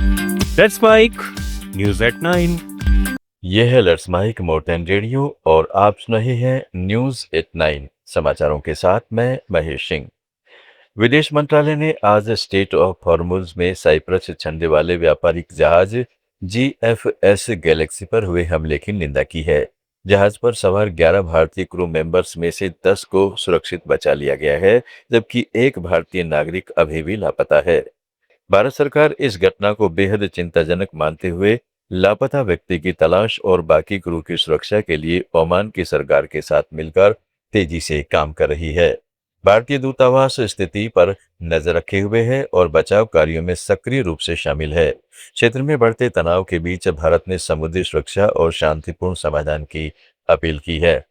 Let's mic news at 9। ये है let's mic Morton radio और आप सुन रहे हैं न्यूज एट 9 समाचारों के साथ मैं महेश सिंह। विदेश मंत्रालय ने आज स्टेट ऑफ हॉर्मुज में साइप्रस से चलने वाले व्यापारिक जहाज जीएफएस गैलेक्सी पर हुए हमले की निंदा की है। जहाज पर सवार 11 भारतीय क्रू मेंबर्स में से 10 को सुरक्षित बचा लिया गया है, जबकि एक भारतीय नागरिक अभी भी लापता है। भारत सरकार इस घटना को बेहद चिंताजनक मानते हुए लापता व्यक्ति की तलाश और बाकी क्रू की सुरक्षा के लिए ओमान की सरकार के साथ मिलकर तेजी से काम कर रही है। भारतीय दूतावास स्थिति पर नजर रखे हुए है और बचाव कार्यों में सक्रिय रूप से शामिल है। क्षेत्र में बढ़ते तनाव के बीच भारत ने समुद्री सुरक्षा और शांतिपूर्ण समाधान की अपील की है।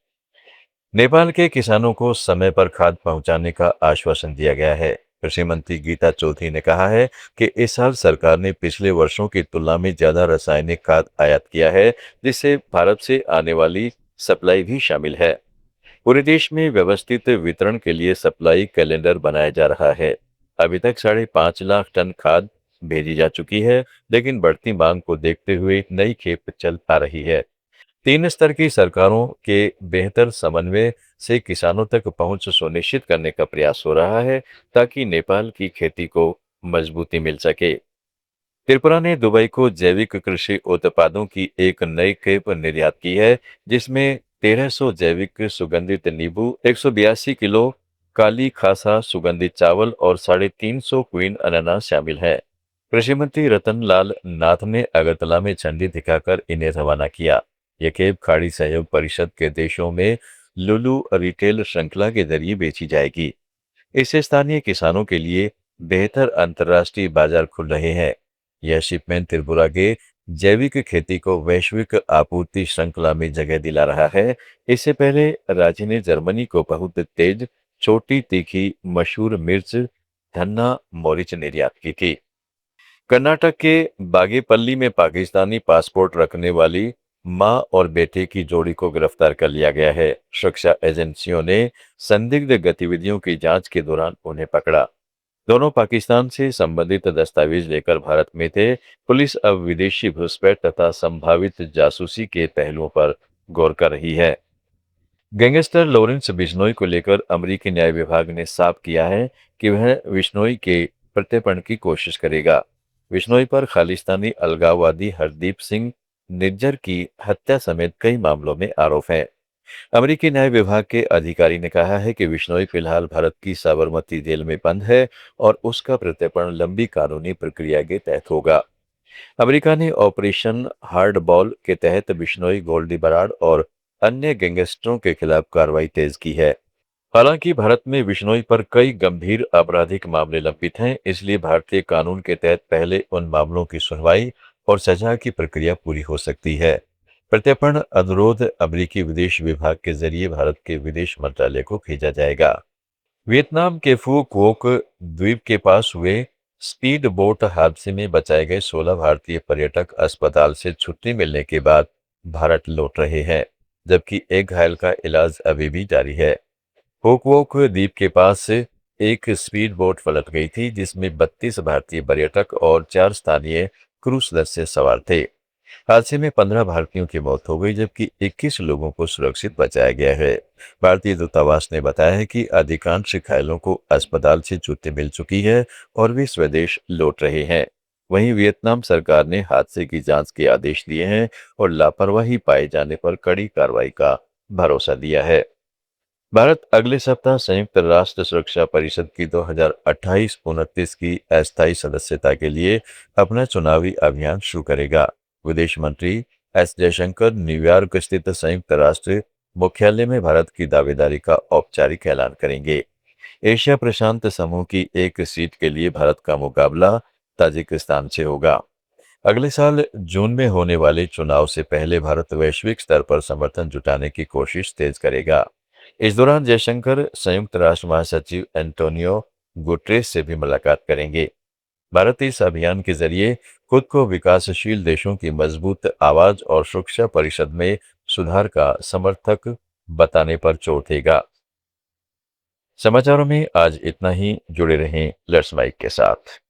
नेपाल के किसानों को समय पर खाद पहुंचाने का आश्वासन दिया गया है। कृषि मंत्री गीता चौधरी ने कहा है कि इस साल सरकार ने पिछले वर्षों की तुलना में ज्यादा रासायनिक खाद आयात किया है, जिससे भारत से आने वाली सप्लाई भी शामिल है। पूरे देश में व्यवस्थित वितरण के लिए सप्लाई कैलेंडर बनाया जा रहा है। अभी तक 5.5 लाख टन खाद भेजी जा चुकी है, लेकिन बढ़ती मांग को देखते हुए नई खेप चल आ रही है। 3 स्तर की सरकारों के बेहतर समन्वय से किसानों तक पहुंच सुनिश्चित करने का प्रयास हो रहा है, ताकि नेपाल की खेती को मजबूती मिल सके। त्रिपुरा ने दुबई को जैविक कृषि उत्पादों की एक नई खेप निर्यात की है, जिसमें 1300 जैविक सुगंधित नींबू, 182 किलो काली खासा सुगंधित चावल और 350 क्वीन अनानास शामिल है। कृषि मंत्री रतन लाल नाथ ने अगरतला में झंडी दिखाकर इन्हें रवाना किया। ये खेप खाड़ी सहयोग परिषद के देशों में लुलु रिटेल श्रृंखला के जरिए बेची जाएगी। इससे स्थानीय किसानों के लिए बेहतर अंतर्राष्ट्रीय बाजार खुल रहे हैं। यह शिपमेंट त्रिपुरा के जैविक खेती को वैश्विक आपूर्ति श्रृंखला में जगह दिला रहा है। इससे पहले राज्य ने जर्मनी को बहुत तेज छोटी तीखी मशहूर मिर्च धन्ना मरीच निर्यात की थी। कर्नाटक के बागेपल्ली में पाकिस्तानी पासपोर्ट रखने वाली मां और बेटे की जोड़ी को गिरफ्तार कर लिया गया है। सुरक्षा एजेंसियों ने संदिग्ध गतिविधियों की जांच के दौरान उन्हें पकड़ा। दोनों पाकिस्तान से संबंधित दस्तावेज लेकर भारत में थे। पुलिस अब विदेशी घुसपैठ तथा संभावित जासूसी के पहलुओं पर गौर कर रही है। गैंगस्टर लॉरेंस बिश्नोई को लेकर अमेरिकी न्याय विभाग ने साफ किया है कि वह बिश्नोई के प्रत्यर्पण की कोशिश करेगा। बिश्नोई पर खालिस्तानी अलगाववादी हरदीप सिंह निज्जर की हत्या समेत कई मामलों में आरोप हैं। अमेरिकी न्याय विभाग के अधिकारी ने कहा है कि बिश्नोई फिलहाल भारत की साबरमती जेल में बंद है और उसका प्रत्यर्पण लंबी कानूनी प्रक्रिया के तहत होगा। अमेरिका ने ऑपरेशन हार्ड बॉल के तहत बिश्नोई, गोल्डी बराड और अन्य गैंगस्टरों के खिलाफ कार्रवाई तेज की है। हालांकि भारत में बिश्नोई पर कई गंभीर आपराधिक मामले लंबित हैं, इसलिए भारतीय कानून के तहत पहले उन मामलों की सुनवाई और सजा की प्रक्रिया पूरी हो सकती है। प्रत्यर्पण अनुरोध अमेरिकी विदेश विभाग के जरिए भारत के विदेश मंत्रालय को भेजा जाएगा। वियतनाम के फू कोक द्वीप के पास हुए स्पीड बोट हादसे में बचाए गए 16 भारतीय पर्यटक अस्पताल से छुट्टी मिलने के बाद भारत लौट रहे हैं, जबकि एक घायल का इलाज अभी भी जारी है। फूकवोक द्वीप के पास से एक स्पीड बोट पलट गई थी, जिसमें 32 भारतीय पर्यटक और 4 स्थानीय क्रू सदस्य सवार थे। हादसे में 15 भारतीयों की मौत हो गई, जबकि 21 लोगों को सुरक्षित बचाया गया है। भारतीय दूतावास ने बताया है कि अधिकांश घायलों को अस्पताल से छुट्टी मिल चुकी है और वे स्वदेश लौट रहे हैं। वहीं वियतनाम सरकार ने हादसे की जांच के आदेश दिए हैं और लापरवाही पाए जाने पर कड़ी कार्रवाई का भरोसा दिया है। भारत अगले सप्ताह संयुक्त राष्ट्र सुरक्षा परिषद की 2028-29 की अस्थायी सदस्यता के लिए अपना चुनावी अभियान शुरू करेगा। विदेश मंत्री एस जयशंकर न्यूयॉर्क स्थित संयुक्त राष्ट्र मुख्यालय में भारत की दावेदारी का औपचारिक ऐलान करेंगे। एशिया प्रशांत समूह की एक सीट के लिए भारत का मुकाबला ताजिकिस्तान से होगा। अगले साल जून में होने वाले चुनाव से पहले भारत वैश्विक स्तर पर समर्थन जुटाने की कोशिश तेज करेगा। इस दौरान जयशंकर संयुक्त राष्ट्र महासचिव एंटोनियो गुटरेस से भी मुलाकात करेंगे। भारत इस अभियान के जरिए खुद को विकासशील देशों की मजबूत आवाज और सुरक्षा परिषद में सुधार का समर्थक बताने पर जोर देगा। समाचारों में आज इतना ही। जुड़े रहें लेट्स माइक के साथ।